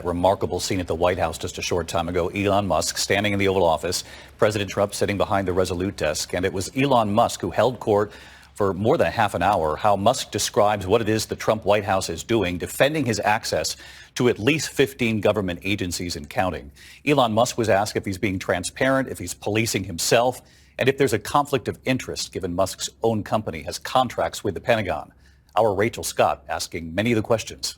that remarkable scene at the White House just a short time ago. Elon Musk standing in the Oval Office, President Trump sitting behind the Resolute desk. And it was Elon Musk who held court for more than half an hour. How Musk describes what it is the Trump White House is doing, defending his access to at least 15 government agencies and counting. Elon Musk was asked if he's being transparent, if he's policing himself, and if there's a conflict of interest given Musk's own company has contracts with the Pentagon. Our Rachel Scott asking many of the questions.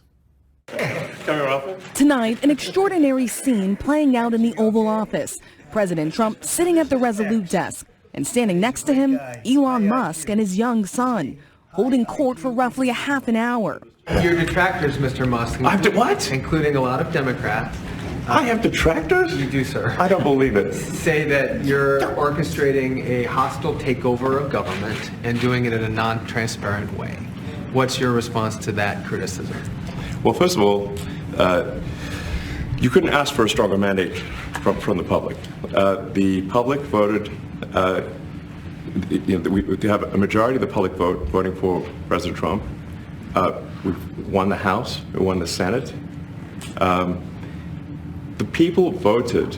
Tonight, an extraordinary scene playing out in the Oval Office. President Trump sitting at the Resolute desk, and standing next to him, Elon Musk and his young son, holding court for roughly a half an hour. Your detractors, Mr. Musk, what? including a lot of Democrats. I have detractors? You do, sir. I don't believe it. Say that you're orchestrating a hostile takeover of government and doing it in a non-transparent way. What's your response to that criticism? Well, first of all, you couldn't ask for a stronger mandate from the public. The public voted, we have a majority of the public voting for President Trump. We've won the House, we won the Senate. The people voted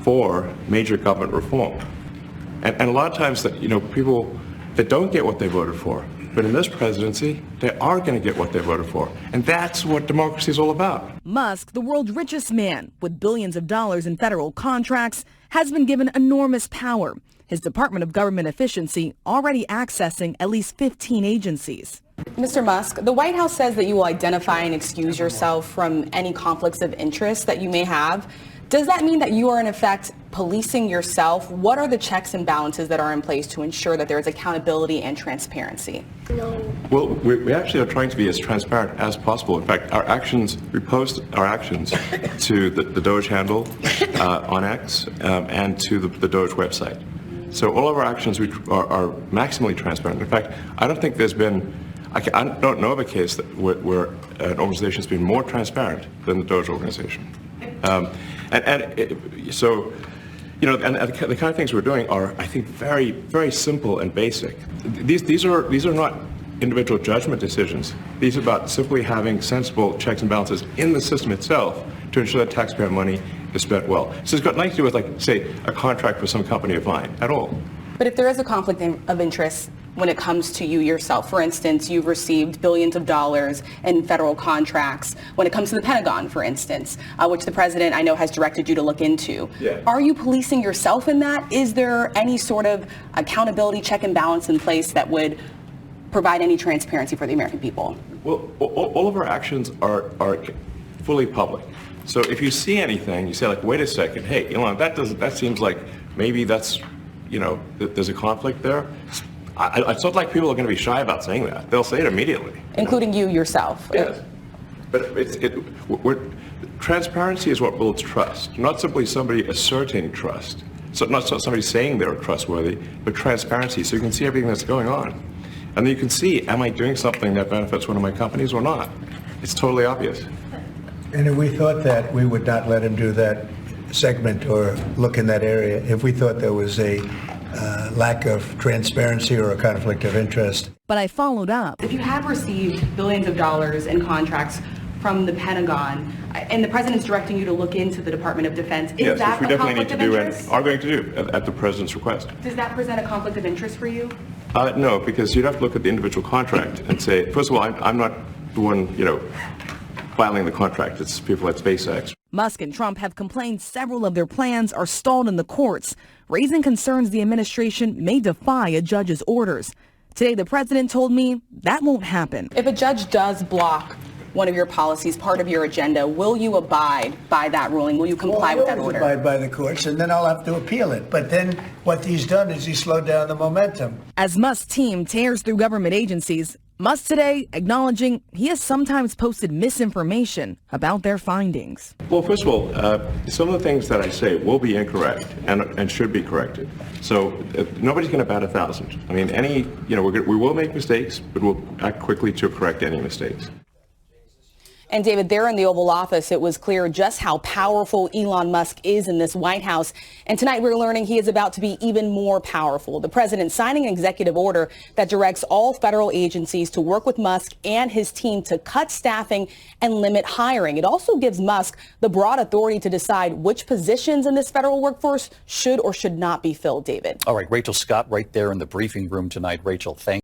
for major government reform. And a lot of times that, people that don't get what they voted for, but in this presidency, they are going to get what they voted for. And that's what democracy is all about. Musk, the world's richest man with billions of dollars in federal contracts, has been given enormous power. His Department of Government Efficiency already accessing at least 15 agencies. Mr. Musk, the White House says that you will identify and excuse yourself from any conflicts of interest that you may have. Does that mean that you are in effect policing yourself? What are the checks and balances that are in place to ensure that there is accountability and transparency? No. Well, we actually are trying to be as transparent as possible. In fact, we post our actions to the Doge handle on X and to the Doge website. So all of our actions are maximally transparent. In fact, I don't think there's been, I don't know of a case where an organization has been more transparent than the Doge organization. So, and the kind of things we're doing are, I think, very, very simple and basic. These are not individual judgment decisions. These are about simply having sensible checks and balances in the system itself to ensure that taxpayer money is spent well. So it's got nothing to do with, like, say, a contract for some company of mine at all. But if there is a conflict of interest when it comes to you yourself, for instance, you've received billions of dollars in federal contracts when it comes to the Pentagon, for instance, which the president, I know, has directed you to look into. Yeah. Are you policing yourself in that? Is there any sort of accountability check and balance in place that would provide any transparency for the American people? Well, all of our actions are fully public. So if you see anything, you say, like, wait a second, hey, Elon, that seems like maybe that's, there's a conflict there. It's not like people are going to be shy about saying that. They'll say it immediately. Including you yourself. Yes. But transparency is what builds trust, not simply somebody asserting trust. So not somebody saying they're trustworthy, but transparency, so you can see everything that's going on. And then you can see, am I doing something that benefits one of my companies or not? It's totally obvious. And we thought that we would not let him do that segment or look in that area if we thought there was a lack of transparency or a conflict of interest. But I followed up. If you have received billions of dollars in contracts from the Pentagon, and the president's directing you to look into the Department of Defense, is that a conflict of interest? Yes, we definitely need to do and are going to do at the president's request. Does that present a conflict of interest for you? No, because you'd have to look at the individual contract and say, first of all, I'm not the one, filing the contract. It's people at SpaceX. Musk and Trump have complained several of their plans are stalled in the courts, raising concerns the administration may defy a judge's orders. Today, the president told me that won't happen. If a judge does block one of your policies, part of your agenda, will you abide by that ruling? Will you comply with that order? Abide by the courts, and then I'll have to appeal it. But then what he's done is he slowed down the momentum. As Musk's team tears through government agencies, Musk today acknowledging he has sometimes posted misinformation about their findings. Well, first of all, some of the things that I say will be incorrect and should be corrected. So nobody's going to bat 1,000. I mean, we will make mistakes, but we'll act quickly to correct any mistakes. And David, there in the Oval Office, it was clear just how powerful Elon Musk is in this White House. And tonight we're learning he is about to be even more powerful. The president signing an executive order that directs all federal agencies to work with Musk and his team to cut staffing and limit hiring. It also gives Musk the broad authority to decide which positions in this federal workforce should or should not be filled, David. All right, Rachel Scott right there in the briefing room tonight. Rachel, thank